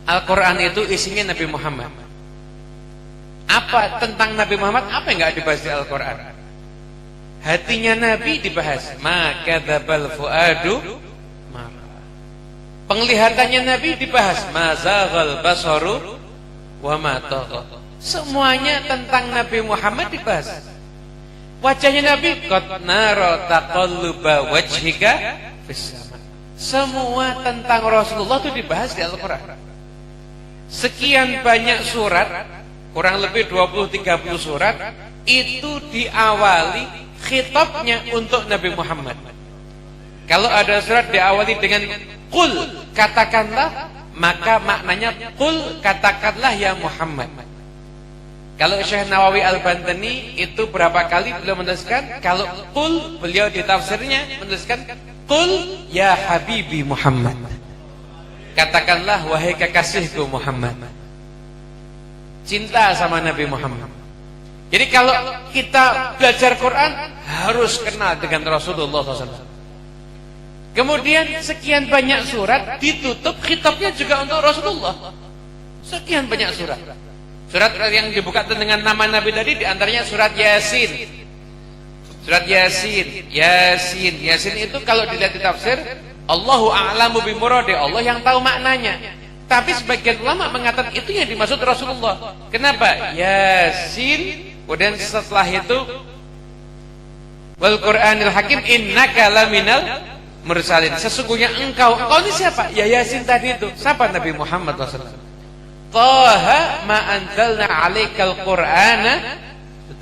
Al-Quran itu isinya Nabi Muhammad. Apa tentang Nabi Muhammad? Apa yang nggak dibahas di Al-Quran? Hatinya Nabi dibahas. Ma kadzabal fuadu ma ra'a. Penglihatannya Nabi dibahas. Ma zaghal basaru wa ma tagha. Semuanya tentang Nabi Muhammad dibahas. Wajahnya Nabi qad nara taqalluba wajhika fis sama. Semua tentang Rasulullah itu dibahas di Al-Quran. Sekian banyak surat, kurang lebih 20-30 surat, itu diawali khitabnya untuk Nabi Muhammad. Kalau ada surat diawali dengan qul, katakanlah, maka maknanya qul, katakanlah ya Muhammad. Kalau Syekh Nawawi Al-Bantani itu berapa kali beliau menuliskan, kalau qul beliau di tafsirnya menuliskan qul ya habibi Muhammad. Katakanlah wahai kekasihku Muhammad. Cinta sama Nabi Muhammad. Jadi kalau kita belajar Quran harus kenal dengan Rasulullah SAW. Kemudian sekian banyak surat ditutup khitabnya juga untuk Rasulullah. Sekian banyak surat. Surat yang dibuka dengan nama Nabi tadi diantaranya surat Yasin. Surat Yasin. Yasin itu kalau dilihat di tafsir, Allahu a'lamu bimuradi, Allah yang tahu maknanya. Tapi sebagian ulama mengatakan itu yang dimaksud Rasulullah. Kenapa? Yasin. Kemudian setelah itu wal Qur'anil Hakim innaka laminal mursalin. Sesungguhnya engkau ini siapa? Ya Yasin tadi itu. Siapa? Nabi Muhammad SAW. Taha ma anzalna 'alaikal Qur'ana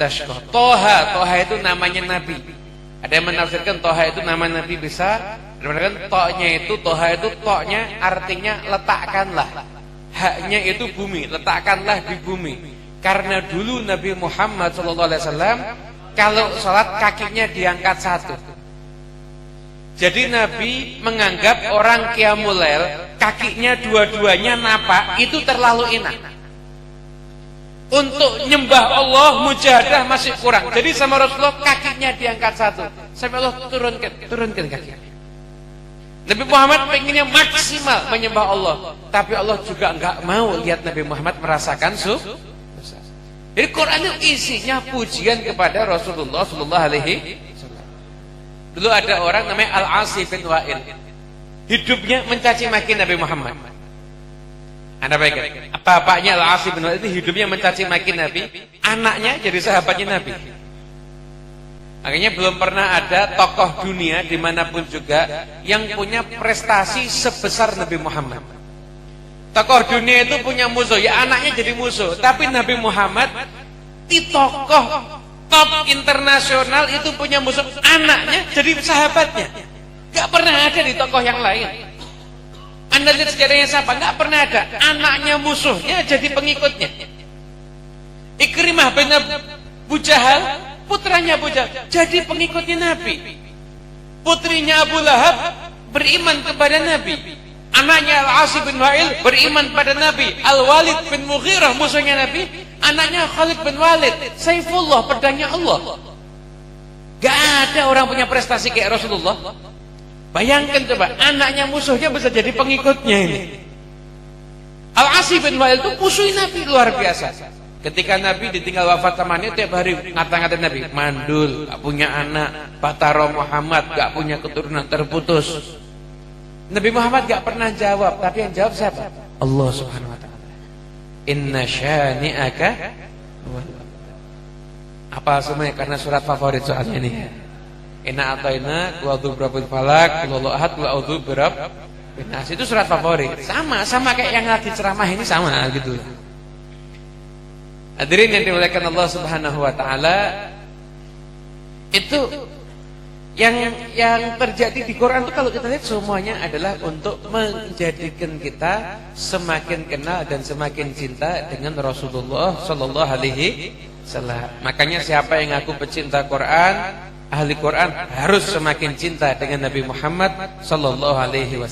tashqa. Taha itu namanya Nabi. Ada yang menafsirkan Taha itu nama Nabi bisa. Benar-benar toknya itu, toha itu toknya artinya letakkanlah. Haknya itu bumi, letakkanlah di bumi. Karena dulu Nabi Muhammad SAW kalau sholat kakinya diangkat satu. Jadi Nabi menganggap orang qiyamul lail kakinya dua-duanya napak itu terlalu enak. Untuk nyembah Allah mujahadah masih kurang. Jadi sama Rasulullah kakinya diangkat satu. Sampai Allah turunkan kakinya. Nabi Muhammad pengennya maksimal menyembah Allah, tapi Allah juga enggak mau lihat Nabi Muhammad merasakan susah. Jadi Quran itu isinya pujian kepada Rasulullah sallallahu alaihi wasallam. Dulu ada orang namanya Al-Asi bin Wa'il. Hidupnya mencaci maki Nabi Muhammad. Anda bayangkan, bapaknya Al-Asi bin Wa'il itu hidupnya mencaci maki Nabi, anaknya jadi sahabatnya Nabi. Akhirnya belum pernah ada tokoh dunia dimanapun juga yang punya prestasi sebesar Nabi Muhammad. Tokoh dunia itu punya musuh, ya anaknya jadi musuh. Tapi Nabi Muhammad di tokoh top internasional itu punya musuh, anaknya jadi sahabatnya. Gak pernah ada di tokoh yang lain. Anda lihat sejarahnya siapa? Gak pernah ada. Anaknya musuhnya jadi pengikutnya. Ikrimah bin Abu Jahal, putranya Abu Jahal jadi pengikutnya Nabi. Putrinya Abu Lahab beriman kepada Nabi. Anaknya Al-Asi bin Wa'il beriman pada Nabi. Al-Walid bin Mughirah musuhnya Nabi. Anaknya Khalid bin Walid, Saifullah, pedangnya Allah. Gak ada orang punya prestasi kayak Rasulullah. Bayangkan coba, anaknya musuhnya bisa jadi pengikutnya ini. Al-Asi bin Wa'il itu musuhin Nabi luar biasa. Ketika Nabi ditinggal wafat temannya, tiap hari ngata-ngatain Nabi, mandul, gak punya anak, Bataro Muhammad, gak punya keturunan, terputus. Nabi Muhammad gak pernah jawab, tapi yang jawab siapa? Allah Subhanahu wa ta'ala. Inna syani'aka. Apa semuanya? Karena surat favorit soalnya ini. Inna ataina, ku'adhu berabil falak, kululul ahad, ku'adhu berabil nas. Itu surat favorit. Sama kayak yang lagi ceramah ini sama gitu. Hadirin yang dimuliakan Allah Subhanahu wa taala, itu yang terjadi di Quran itu kalau kita lihat semuanya adalah untuk menjadikan kita semakin kenal dan semakin cinta dengan Rasulullah sallallahu alaihi wasallam. Makanya siapa yang ngaku pecinta Quran, ahli Quran, harus semakin cinta dengan Nabi Muhammad sallallahu alaihi wasallam.